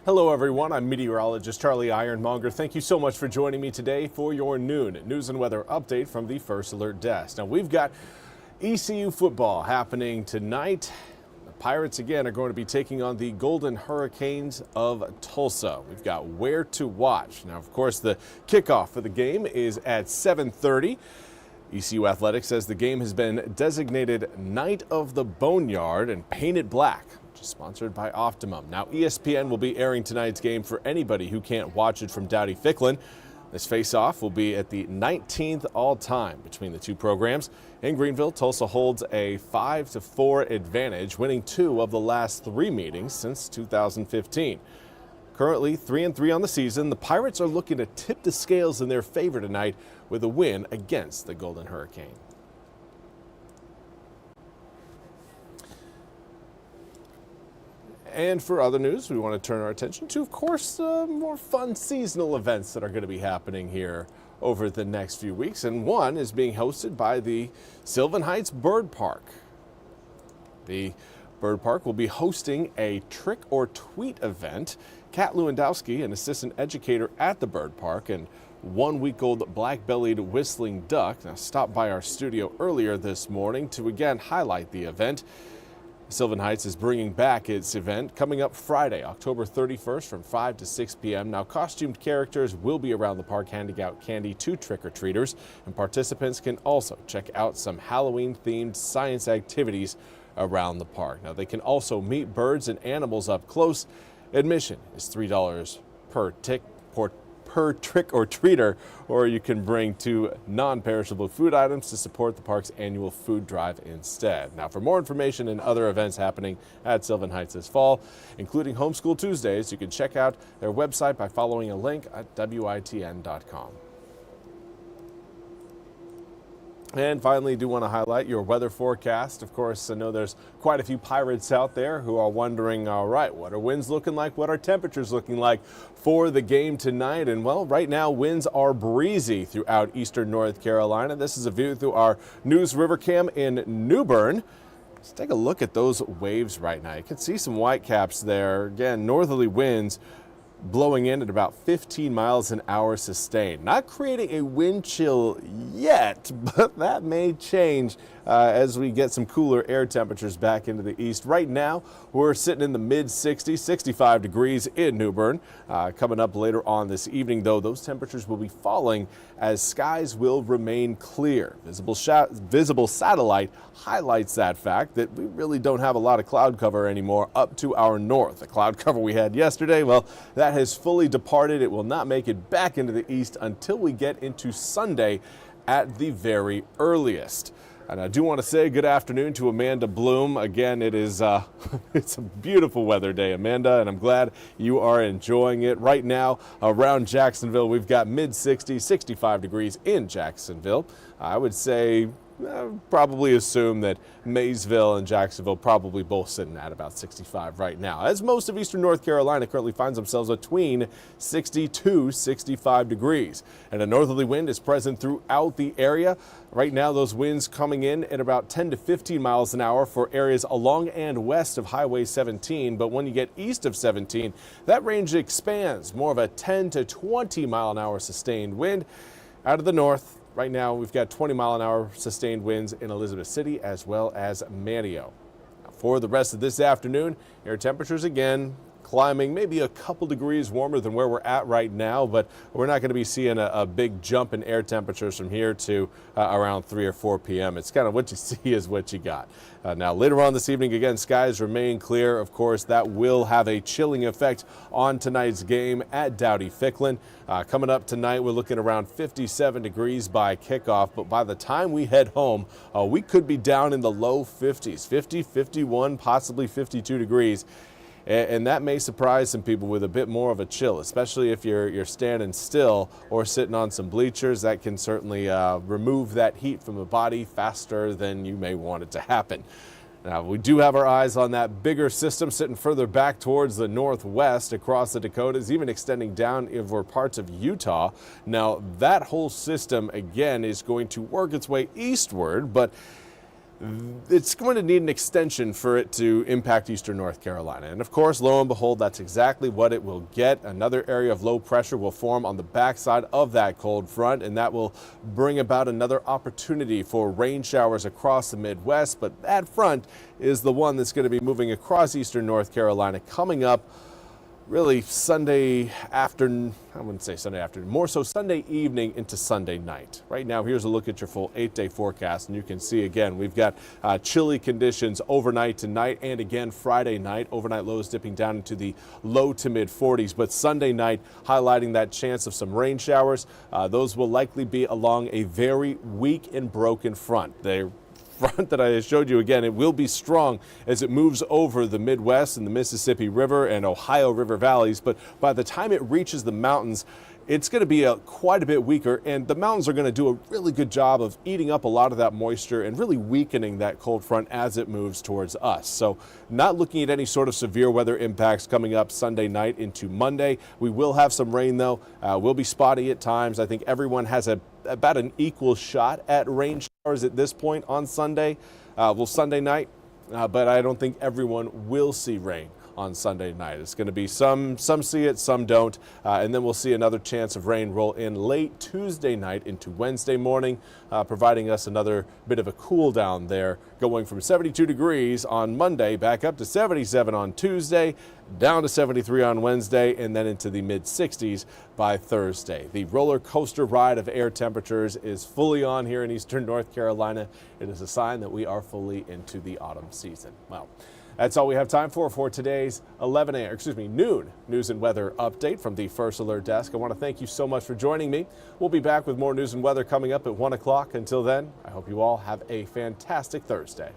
Hello everyone, I'm Meteorologist Charlie Ironmonger. Thank you so much for joining me today for your noon news and weather update from the First Alert Desk. Now we've got ECU football happening tonight. The Pirates again are going to be taking on the Golden Hurricanes of Tulsa. We've got where to watch. Now of course the kickoff for the game is at 7:30. ECU Athletics says the game has been designated Night of the Boneyard and painted black, which is sponsored by Optimum. Now, ESPN will be airing tonight's game for anybody who can't watch it from Dowdy-Ficklin. This face-off will be at the 19th all-time between the two programs. In Greenville, Tulsa holds a 5-4 advantage, winning 2 of the last 3 meetings since 2015. Currently 3-3 on the season, the Pirates are looking to tip the scales in their favor tonight with a win against the Golden Hurricane. And for other news, we want to turn our attention to, of course, more fun seasonal events that are going to be happening here over the next few weeks. And one is being hosted by the Sylvan Heights Bird Park. The Bird Park will be hosting a trick or tweet event. Kat Lewandowski, an assistant educator at the Bird Park, and 1-week-old black-bellied whistling duck, now stopped by our studio earlier this morning to again highlight the event. Sylvan Heights is bringing back its event coming up Friday, October 31st from 5 to 6 p.m. Now, costumed characters will be around the park handing out candy to trick-or-treaters, and participants can also check out some Halloween-themed science activities around the park. Now, they can also meet birds and animals up close. Admission is $3 per trick-or-treater, or you can bring 2 non-perishable food items to support the park's annual food drive instead. Now, for more information and other events happening at Sylvan Heights this fall, including Homeschool Tuesdays, you can check out their website by following a link at WITN.com. And finally, do want to highlight your weather forecast. Of course, I know there's quite a few Pirates out there who are wondering, all right, what are winds looking like? What are temperatures looking like for the game tonight? And well, right now, winds are breezy throughout eastern North Carolina. This is a view through our News River Cam in New Bern. Let's take a look at those waves right now. You can see some whitecaps there. Again, northerly winds blowing in at about 15 miles an hour sustained. Not creating a wind chill yet, but that may change as we get some cooler air temperatures back into the east. Right now, we're sitting in the mid-60s, 65 degrees in New Bern. Coming up later on this evening, though, those temperatures will be falling as skies will remain clear. Visible satellite highlights that fact that we really don't have a lot of cloud cover anymore up to our north. The cloud cover we had yesterday, well, that has fully departed. It will not make it back into the east until we get into Sunday at the very earliest. And I do want to say good afternoon to Amanda Bloom. Again, it is it's a beautiful weather day, Amanda, and I'm glad you are enjoying it. Right now around Jacksonville, we've got mid-60s, 65 degrees in Jacksonville. I would say probably assume that Maysville and Jacksonville probably both sitting at about 65 right now, as most of eastern North Carolina currently finds themselves between 60 to 65 degrees. And a northerly wind is present throughout the area. Right now, those winds coming in at about 10 to 15 miles an hour for areas along and west of Highway 17. But when you get east of 17, that range expands, more of a 10 to 20 mile an hour sustained wind. Out of the north, right now, we've got 20 mile an hour sustained winds in Elizabeth City as well as Manteo. Now, for the rest of this afternoon, air temperatures again climbing maybe a couple degrees warmer than where we're at right now, but we're not going to be seeing a big jump in air temperatures from here to around 3 or 4 p.m. It's kind of what you see is what you got. Now, later on this evening, again, skies remain clear. Of course, that will have a chilling effect on tonight's game at Dowdy-Ficklin. Coming up tonight, we're looking around 57 degrees by kickoff, but by the time we head home, we could be down in the low 50s, 50, 51, possibly 52 degrees. And that may surprise some people with a bit more of a chill, especially if you're standing still or sitting on some bleachers. That can certainly remove that heat from the body faster than you may want it to happen. Now, we do have our eyes on that bigger system sitting further back towards the northwest across the Dakotas, even extending down over parts of Utah. Now, that whole system, again, is going to work its way eastward, but it's going to need an extension for it to impact eastern North Carolina. And of course, lo and behold, that's exactly what it will get. Another area of low pressure will form on the backside of that cold front, and that will bring about another opportunity for rain showers across the Midwest. But that front is the one that's going to be moving across eastern North Carolina coming up really Sunday afternoon. I wouldn't say Sunday afternoon, more so Sunday evening into Sunday night. Right now, here's a look at your full 8-day forecast, and you can see again, we've got chilly conditions overnight tonight and again Friday night. Overnight lows dipping down into the low to mid 40s, but Sunday night highlighting that chance of some rain showers. Those will likely be along a very weak and broken front. Front that I showed you again, it will be strong as it moves over the Midwest and the Mississippi River and Ohio River valleys, but by the time it reaches the mountains, it's going to be quite a bit weaker, and the mountains are going to do a really good job of eating up a lot of that moisture and really weakening that cold front as it moves towards us. So not looking at any sort of severe weather impacts coming up Sunday night into Monday. We will have some rain though, will be spotty at times. I think everyone has about an equal shot at rain showers at this point on Sunday, Sunday night, but I don't think everyone will see rain on Sunday night. It's going to be some see it, some don't, and then we'll see another chance of rain roll in late Tuesday night into Wednesday morning, providing us another bit of a cool down there, going from 72 degrees on Monday back up to 77 on Tuesday, down to 73 on Wednesday, and then into the mid 60s by Thursday. The roller coaster ride of air temperatures is fully on here in eastern North Carolina. It is a sign that we are fully into the autumn season. Well, that's all we have time for today's noon news and weather update from the First Alert Desk. I want to thank you so much for joining me. We'll be back with more news and weather coming up at 1 o'clock. Until then, I hope you all have a fantastic Thursday.